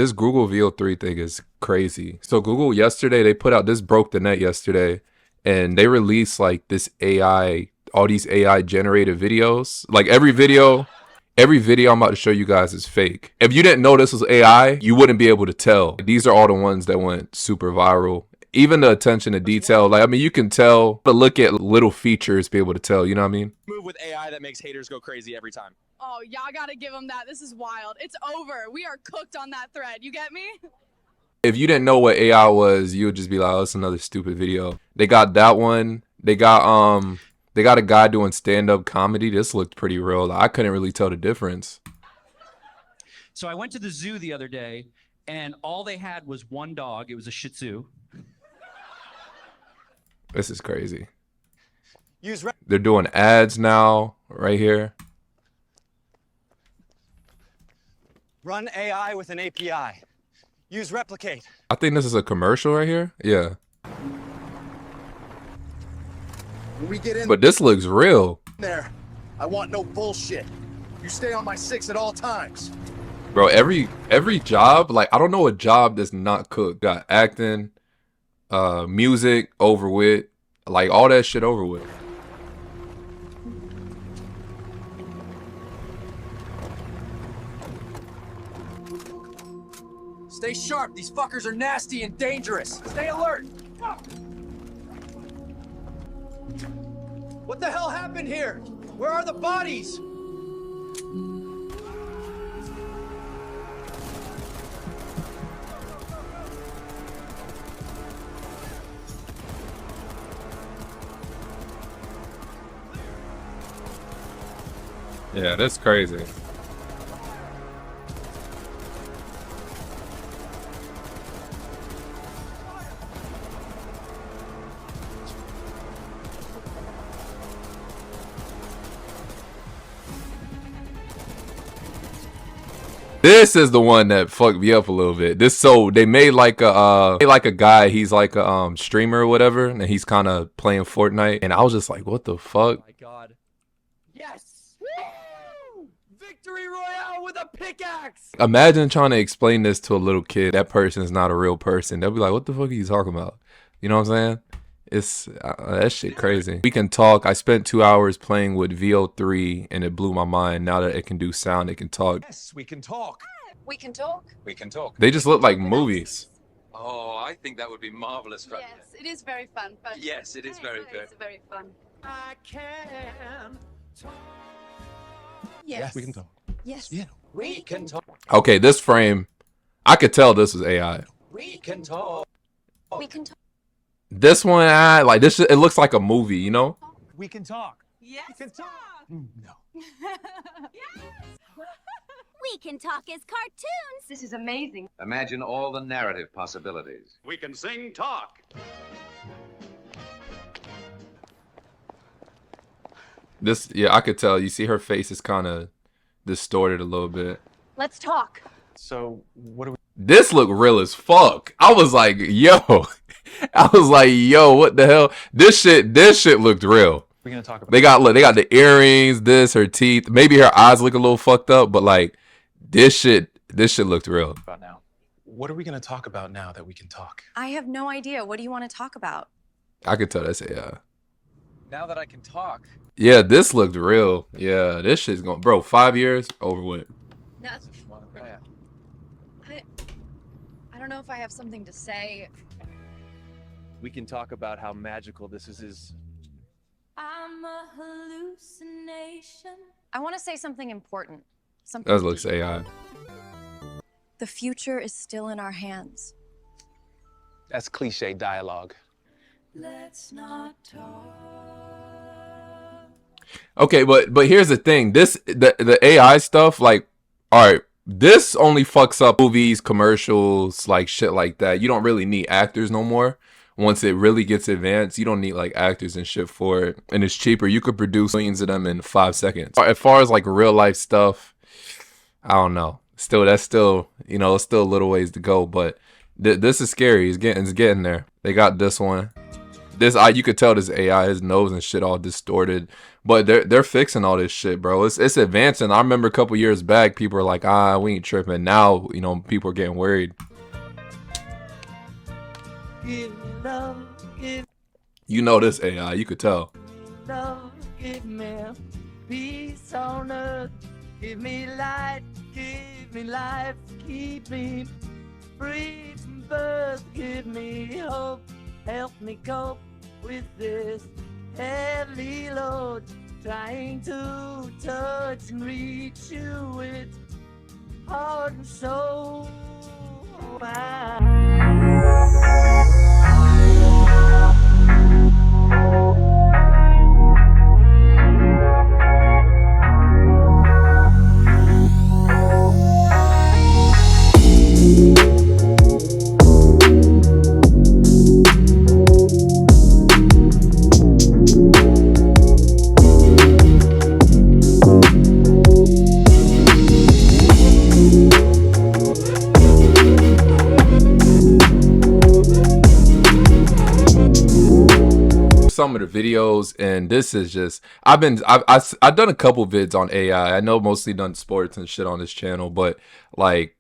This Google VO3 thing is crazy. So Google yesterday, they put out, this broke the net yesterday, and they released like this AI, all these AI generated videos. Like every video I'm about to show you guys is fake. If you didn't know this was AI, you wouldn't be able to tell. These are all the ones that went super viral. Even the attention to detail, like, I mean, you can tell, but look at little features, be able to tell, you know what I mean? Move with AI that makes haters go crazy every time. Oh, y'all gotta give them that. This is wild. It's over. We are cooked on that thread. You get me? If you didn't know what AI was, you would just be like, oh, it's another stupid video. They got that one. They got a guy doing stand-up comedy. This looked pretty real. Like, I couldn't really tell the difference. So I went to the zoo the other day, and all they had was one dog. It was a Shih Tzu. This is crazy. They're doing ads now, right here. Run AI with an API. Use replicate. I think this is a commercial right here. Yeah. When we get in But this looks real. there, I want no bullshit. You stay on my 6 at all times. Bro, every job, like, I don't know a job that's not cooked. Got acting, music over with, like all that shit over with. Stay sharp. These fuckers are nasty and dangerous. Stay alert. What the hell happened here? Where are the bodies? Yeah, that's crazy. This is the one that fucked me up a little bit. This, so they made like a guy, he's like a streamer or whatever, and he's kind of playing Fortnite, and I was just like, what the fuck? Oh my god. Yes! Woo! Victory Royale with a pickaxe! Imagine trying to explain this to a little kid. That person is not a real person. They'll be like, what the fuck are you talking about? You know what I'm saying? It's that shit crazy. We can talk. I spent 2 hours playing with VO3 and it blew my mind. Now that it can do sound, it can talk. Yes, we can talk. We can talk. We can talk. They just look like movies. Oh, I think that would be marvelous. Yes, it is very fun. But Yes, it is very good. It's very fun. I can talk. Yes. We can talk. Yes. Yeah, we can talk. Okay, this frame, I could tell this was AI. We can talk. We can talk. This one, like this, it looks like a movie, you know? We can talk. Yes. We can talk. No. We can talk as cartoons. This is amazing. Imagine all the narrative possibilities. We can sing talk. This, yeah, I could tell. You see her face is kind of distorted a little bit. Let's talk. So, what do we... This looked real as fuck. I was like, yo. I was like, yo, what the hell? This shit looked real. We're gonna talk about... They got the earrings, this, her teeth. Maybe her eyes look a little fucked up, but like this shit looked real. About now. What are we gonna talk about now that we can talk? I have no idea. What do you want to talk about? I could tell that's AI. Now that I can talk. Yeah, this looked real. Yeah, this shit's going, bro, 5 years over with. No, I don't know if I have something to say. We can talk about how magical this is. I'm a hallucination. I want to say something important. Something That looks AI. The future is still in our hands. That's cliche dialogue. Let's not talk. Okay, but here's the thing. The AI stuff, like, all right, this only fucks up movies, commercials, like shit like that. You don't really need actors no more. Once it really gets advanced, you don't need like actors and shit for it. And it's cheaper. You could produce millions of them in 5 seconds. As far as like real life stuff, I don't know. That's still, you know, it's still a little ways to go, but this is scary. It's getting there. They got this one. This you could tell this AI, his nose and shit all distorted. But they're fixing all this shit, bro. It's advancing. I remember a couple years back, people were like, we ain't tripping. Now, you know, people are getting worried. Give me love, give You know this AI, you could tell. love, give me peace on earth. Give me light, give me life, keep me free from birth. Give me hope, help me cope with this heavy load. Trying to touch and reach you with heart and soul. Some of the videos, and this is just I've done a couple vids on AI. I know mostly done sports and shit on this channel, but like,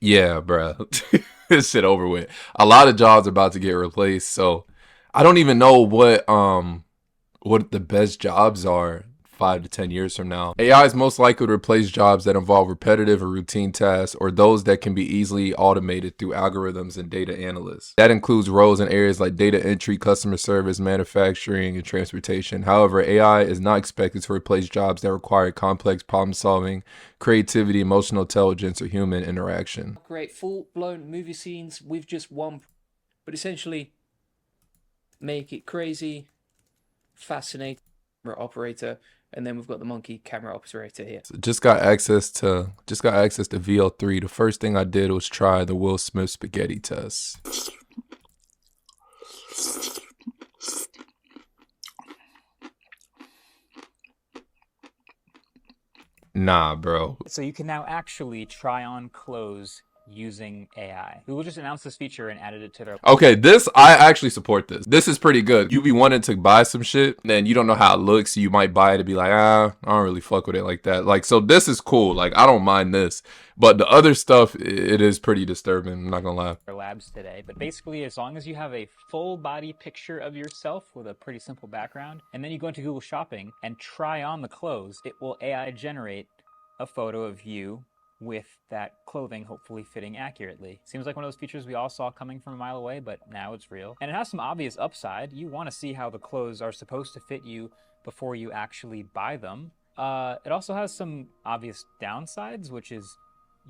yeah, bruh, this shit over with. A lot of jobs are about to get replaced, so I don't even know what the best jobs are 5 to 10 years from now. AI is most likely to replace jobs that involve repetitive or routine tasks, or those that can be easily automated through algorithms and data analysts. That includes roles in areas like data entry, customer service, manufacturing, and transportation. However, AI is not expected to replace jobs that require complex problem solving, creativity, emotional intelligence, or human interaction. Create full-blown movie scenes with just one, but essentially make it crazy, fascinating operator. And then we've got the monkey camera operator here. Just got access to VL3. The first thing I did was try the Will Smith spaghetti test. Nah, bro. So you can now actually try on clothes using AI. Google just announced this feature and added it to their... Okay, I actually support this. This is pretty good. You be wanting to buy some shit, then you don't know how it looks. You might buy it and be like, I don't really fuck with it like that. Like, so this is cool. Like, I don't mind this. But the other stuff, it is pretty disturbing. I'm not gonna lie. Labs today. But basically, as long as you have a full body picture of yourself with a pretty simple background, and then you go into Google Shopping and try on the clothes, it will AI generate a photo of you with that clothing hopefully fitting accurately. Seems like one of those features we all saw coming from a mile away, but now it's real. And it has some obvious upside. You want to see how the clothes are supposed to fit you before you actually buy them. It also has some obvious downsides, which is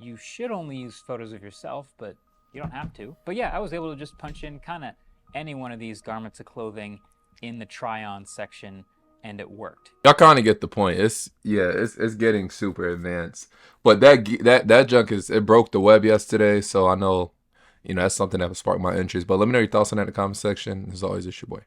you should only use photos of yourself, but you don't have to. But yeah, I was able to just punch in kind of any one of these garments of clothing in the try-on section, and it worked. Y'all kind of get the point. It's getting super advanced. But that junk it broke the web yesterday, so I know, you know, that's something that would spark my interest. But let me know your thoughts on that in the comment section. As always, it's your boy.